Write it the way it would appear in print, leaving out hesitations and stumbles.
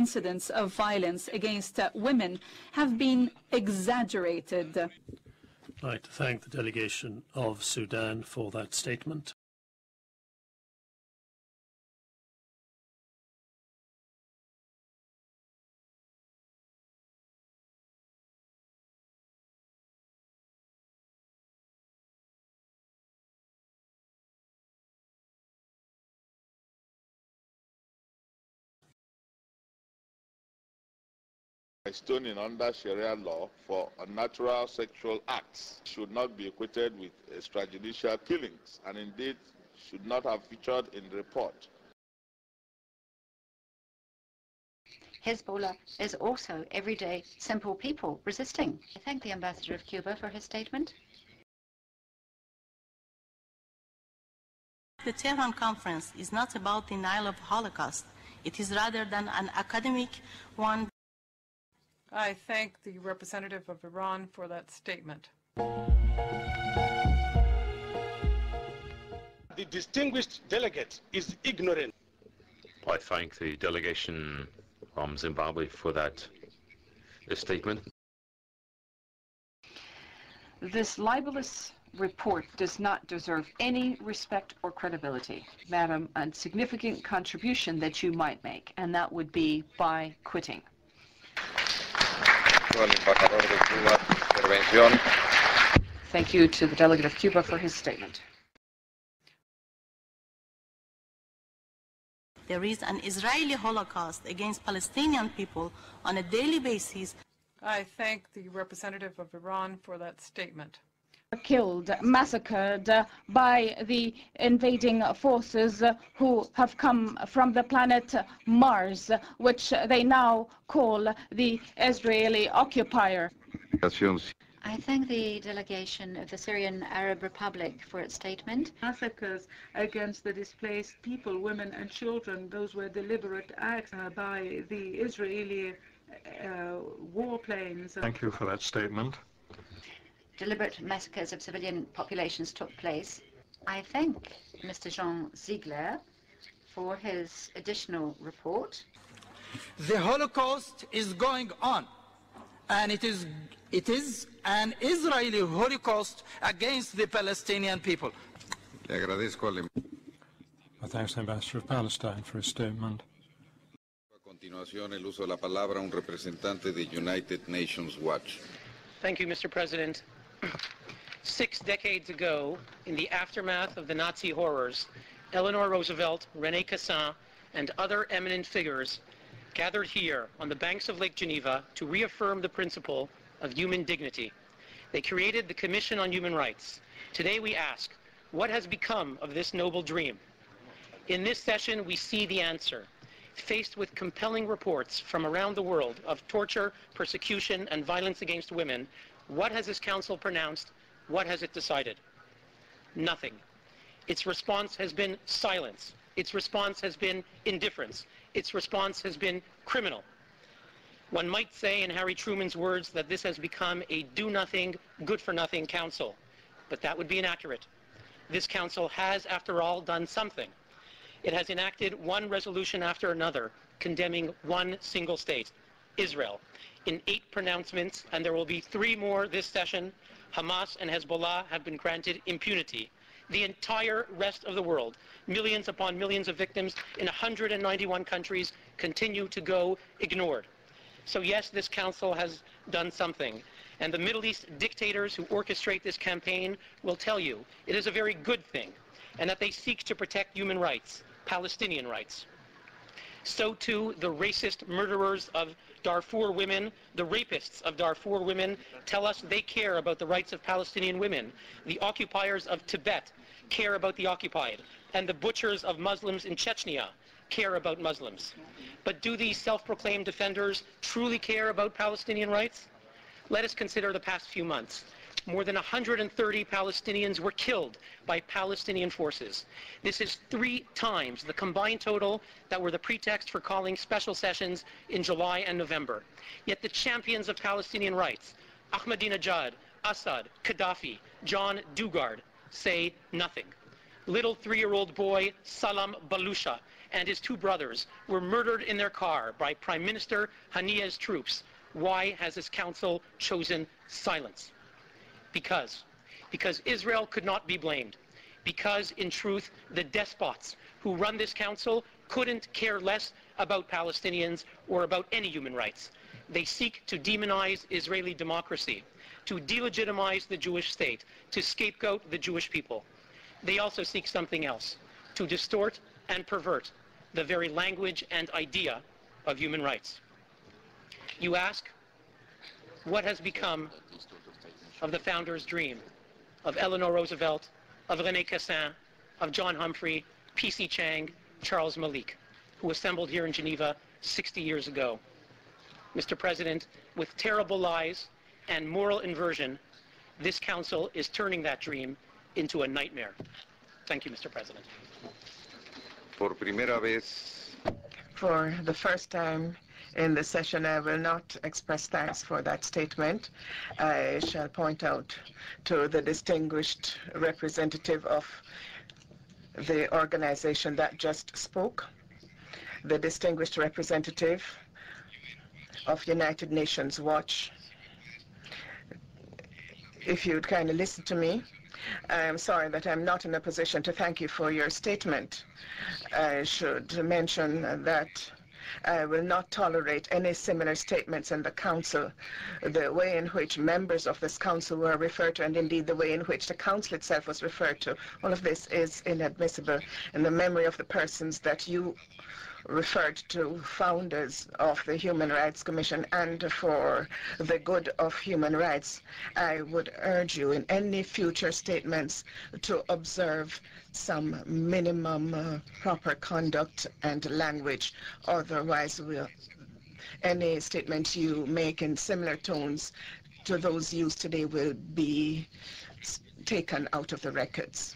incidents of violence against women have been exaggerated. I'd like to thank the delegation of Sudan for that statement. Stoning under Sharia law for unnatural sexual acts should not be equated with extrajudicial killings, and indeed should not have featured in the report. Hezbollah is also everyday, simple people resisting. I thank the Ambassador of Cuba for his statement. The Tehran conference is not about denial of Holocaust. It is rather than an academic one. I thank the representative of Iran for that statement. The distinguished delegate is ignorant. I thank the delegation from Zimbabwe for that statement. This libelous report does not deserve any respect or credibility. Madam, a significant contribution that you might make, and that would be by quitting. Thank you to the delegate of Cuba for his statement. There is an Israeli Holocaust against Palestinian people on a daily basis. I thank the representative of Iran for that statement. Killed, massacred by the invading forces who have come from the planet Mars, which they now call the Israeli occupier. I thank the delegation of the Syrian Arab Republic for its statement. Massacres against the displaced people, women and children, those were deliberate acts by the Israeli warplanes. Thank you for that statement. Deliberate massacres of civilian populations took place. I thank Mr. Jean Ziegler for his additional report. The Holocaust is going on, and it is an Israeli Holocaust against the Palestinian people. Thanks, Ambassador of Palestine, for his statement. A continuación, el uso de la palabra un representante de United Nations Watch. Thank you, Mr. President. 6 decades ago, in the aftermath of the Nazi horrors, Eleanor Roosevelt, René Cassin, and other eminent figures gathered here on the banks of Lake Geneva to reaffirm the principle of human dignity. They created the Commission on Human Rights. Today we ask, what has become of this noble dream? In this session, we see the answer. Faced with compelling reports from around the world of torture, persecution, and violence against women, what has this Council pronounced? What has it decided? Nothing. Its response has been silence. Its response has been indifference. Its response has been criminal. One might say, in Harry Truman's words, that this has become a do-nothing, good-for-nothing Council. But that would be inaccurate. This Council has, after all, done something. It has enacted one resolution after another, condemning one single state, Israel. In 8 pronouncements, and there will be 3 more this session, Hamas and Hezbollah have been granted impunity. The entire rest of the world, millions upon millions of victims in 191 countries, continue to go ignored. So yes, this Council has done something. And the Middle East dictators who orchestrate this campaign will tell you it is a very good thing, and that they seek to protect human rights, Palestinian rights. So too, the racist murderers of Darfur women, the rapists of Darfur women, tell us they care about the rights of Palestinian women. The occupiers of Tibet care about the occupied, and the butchers of Muslims in Chechnya care about Muslims. But do these self-proclaimed defenders truly care about Palestinian rights? Let us consider the past few months. More than 130 Palestinians were killed by Palestinian forces. This is 3 times the combined total that were the pretext for calling special sessions in July and November. Yet the champions of Palestinian rights, Ahmadinejad, Assad, Gaddafi, John Dugard, say nothing. Little 3-year-old boy Salam Balusha and his two brothers were murdered in their car by Prime Minister Haniya's troops, why has this council chosen silence? Because Israel could not be blamed. Because, in truth, the despots who run this council couldn't care less about Palestinians or about any human rights. They seek to demonize Israeli democracy, to delegitimize the Jewish state, to scapegoat the Jewish people. They also seek something else, to distort and pervert the very language and idea of human rights. You ask, what has become of the founder's dream, of Eleanor Roosevelt, of René Cassin, of John Humphrey, P.C. Chang, Charles Malik, who assembled here in Geneva 60 years ago? Mr. President, with terrible lies and moral inversion, this council is turning that dream into a nightmare. Thank you, Mr. President. Por primera vez. For the first time in the session, I will not express thanks for that statement. I shall point out to the distinguished representative of the organization that just spoke, the distinguished representative of United Nations Watch. If you'd kindly listen to me, I'm sorry that I'm not in a position to thank you for your statement. I should mention that I will not tolerate any similar statements in the Council. The way in which members of this Council were referred to, and indeed the way in which the Council itself was referred to, all of this is inadmissible. In the memory of the persons that you referred to, founders of the Human Rights Commission, and for the good of human rights, I would urge you in any future statements to observe some minimum proper conduct and language. Otherwise, any statement you make in similar tones to those used today will be taken out of the records.